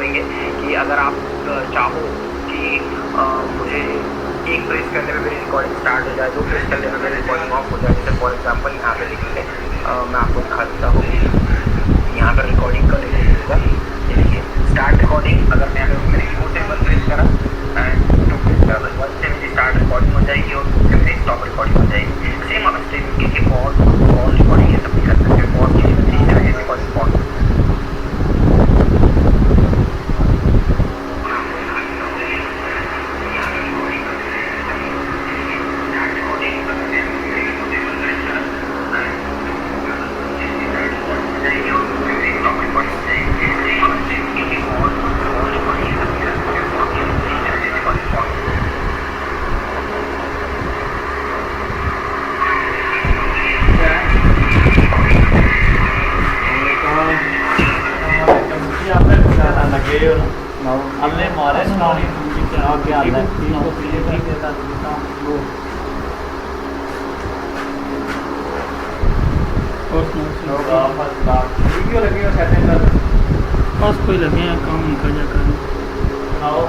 करेंगे कि अगर आप चाहो कि मुझे एक प्रेस करने में मेरी रिकॉर्डिंग स्टार्ट हो जाए, दो प्रेस करने में मेरी रिकॉर्डिंग ऑफ हो जाए। जैसे फॉर एग्जांपल यहाँ पे लिखेंगे, मैं आपको दिखा देता हूँ। यहाँ पर रिकॉर्डिंग कर लेंगे, ये देखिए स्टार्ट रिकॉर्डिंग। अगर मैं मेरे कीबोर्ड से वन प्रेस करा एंड टू प्रेस करा, तो वन से मेरी स्टार्ट रिकॉर्डिंग हो जाएगी और टू से मेरी स्टॉप रिकॉर्डिंग हो जाएगी। सेम आप इस तरीके की कॉल रिकॉर्डिंग ये सब भी कर सकते हैं। कॉल की थ्री से आगे रिकॉर्डिंग कॉल अल्ले मारे सुनानी क्या हाल है बस कोई लगे हैं काम निकल जा कर आओ